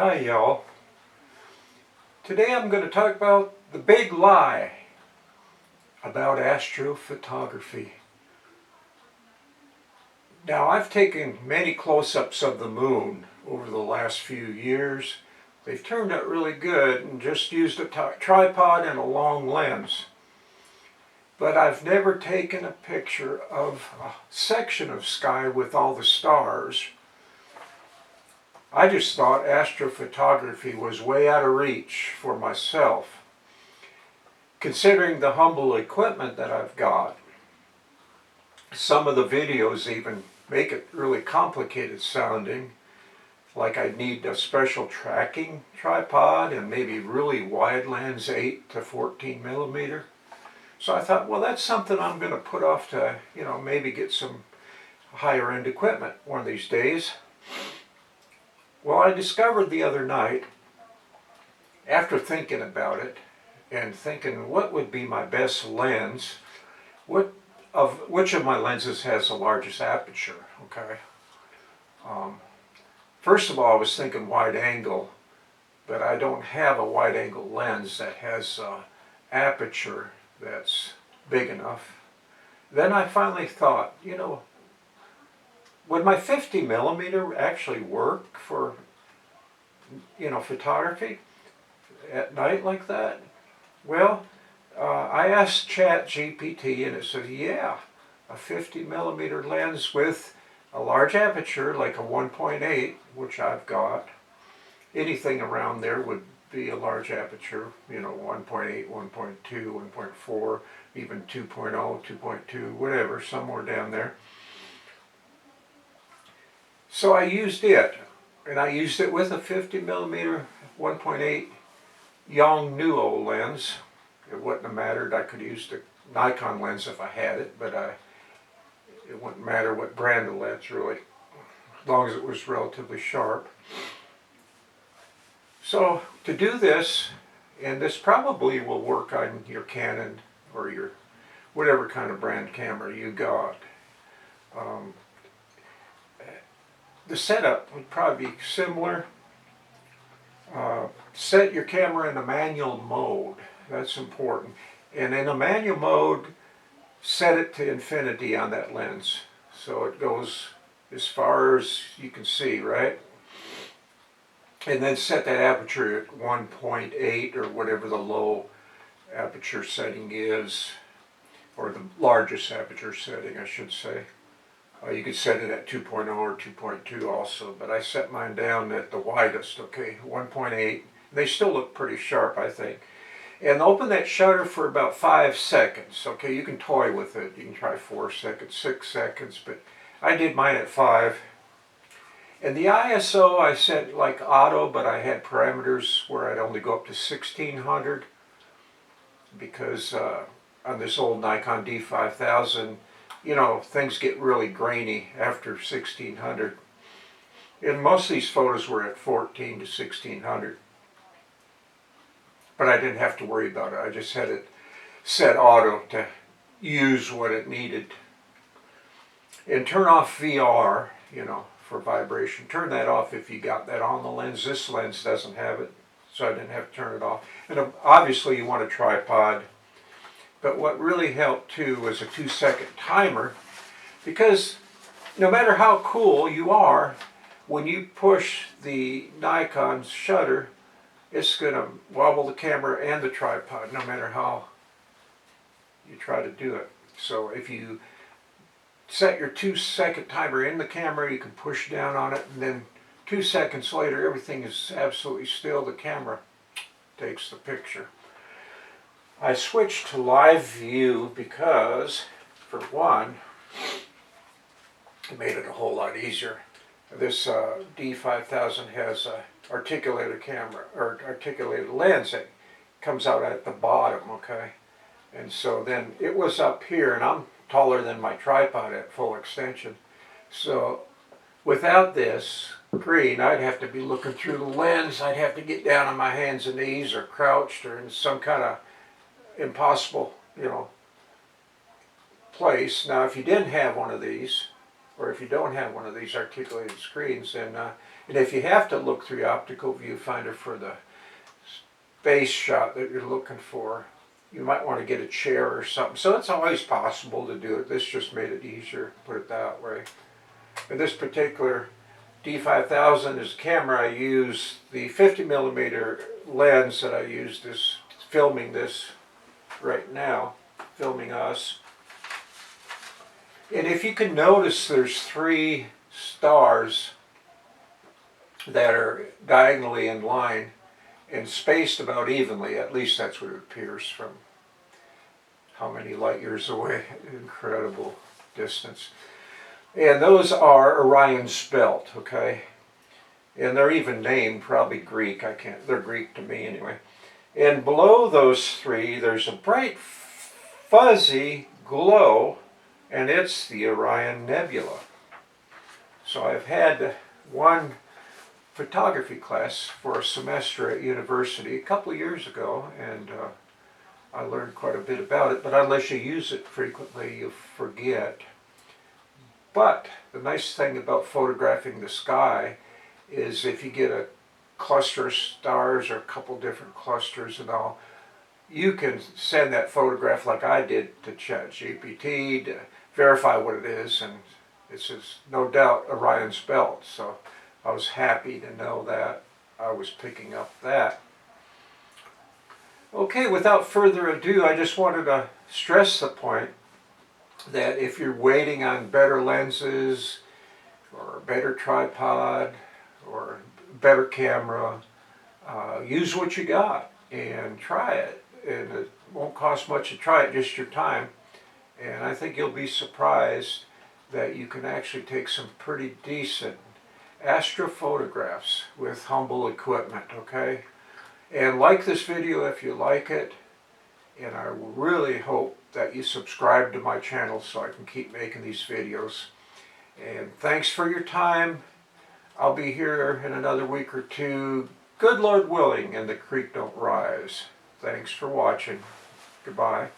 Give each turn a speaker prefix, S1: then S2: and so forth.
S1: Hi y'all. Today I'm going to talk about the big lie about astrophotography. Now I've taken many close-ups of the moon over the last few years. They've turned out really good and just used a tripod and a long lens. But I've never taken a picture of a section of sky with all the stars. I just thought astrophotography was way out of reach for myself, considering the humble equipment that I've got. Some of the videos even make it really complicated sounding, like I'd need a special tracking tripod and maybe really wide lens, 8 to 14 millimeter. So I thought, well, that's something I'm going to put off to, maybe get some higher end equipment one of these days. Well, I discovered the other night, after thinking about it and thinking what would be my best lens, which of my lenses has the largest aperture, okay? First of all, I was thinking wide angle, but I don't have a wide angle lens that has aperture that's big enough. Then I finally thought, would my 50 millimeter actually work for, photography at night like that? Well, I asked ChatGPT and it said, yeah, a 50 millimeter lens with a large aperture like a 1.8, which I've got. Anything around there would be a large aperture, 1.8, 1.2, 1.4, even 2.0, 2.2, whatever, somewhere down there. So I used it, and I used it with a 50 millimeter 1.8 Yongnuo lens. It wouldn't have mattered. I could use the Nikon lens if I had it, but it wouldn't matter what brand of lens really, as long as it was relatively sharp. So to do this, and this probably will work on your Canon or your whatever kind of brand camera you got. The setup would probably be similar. Set your camera in a manual mode. That's important. And in a manual mode, set it to infinity on that lens. So it goes as far as you can see, right? And then set that aperture at 1.8 or whatever the low aperture setting is, or the largest aperture setting, I should say. You could set it at 2.0 or 2.2 also, but I set mine down at the widest, okay, 1.8. They still look pretty sharp, I think. And open that shutter for about 5 seconds, okay? You can toy with it. You can try 4 seconds, 6 seconds, but I did mine at 5. And the ISO I set like auto, but I had parameters where I'd only go up to 1600 because on this old Nikon D5000, things get really grainy after 1600. And most of these photos were at 14 to 1600. But I didn't have to worry about it. I just had it set auto to use what it needed. And turn off VR, for vibration. Turn that off if you got that on the lens. This lens doesn't have it, so I didn't have to turn it off. And obviously you want a tripod. But what really helped too was a 2-second timer, because no matter how cool you are, when you push the Nikon's shutter, it's going to wobble the camera and the tripod, no matter how you try to do it. So if you set your 2-second timer in the camera, you can push down on it, and then 2 seconds later, everything is absolutely still. The camera takes the picture. I switched to live view because, for one, it made it a whole lot easier. This D5000 has a articulated camera, or articulated lens that comes out at the bottom, okay? And so then it was up here, and I'm taller than my tripod at full extension. So without this screen, I'd have to be looking through the lens. I'd have to get down on my hands and knees or crouched or in some kind of impossible, place. Now if you didn't have one of these, or if you don't have one of these articulated screens, then and if you have to look through the optical viewfinder for the space shot that you're looking for, you might want to get a chair or something. So it's always possible to do it. This just made it easier, put it that way. In this particular D5000 is a camera I use, the 50mm lens that I used is filming this right now, filming us. And if you can notice, there's 3 stars that are diagonally in line and spaced about evenly. At least that's what it appears from how many light years away. Incredible distance. And those are Orion's belt, okay? And they're even named, probably Greek. They're Greek to me anyway. And below those 3, there's a bright fuzzy glow, and it's the Orion Nebula. So I've had one photography class for a semester at university a couple of years ago, and I learned quite a bit about it, but unless you use it frequently, you forget. But the nice thing about photographing the sky is if you get a cluster of stars or a couple different clusters and all, you can send that photograph like I did to ChatGPT to verify what it is, and it says no doubt Orion's belt. So I was happy to know that I was picking up that. Okay, without further ado, I just wanted to stress the point that if you're waiting on better lenses or a better tripod or better camera, use what you got and try it. And it won't cost much to try it, just your time. And I think you'll be surprised that you can actually take some pretty decent astrophotographs with humble equipment, okay? And like this video if you like it, and I really hope that you subscribe to my channel so I can keep making these videos. And thanks for your time. I'll be here in another week or two, good Lord willing, and the creek don't rise. Thanks for watching. Goodbye.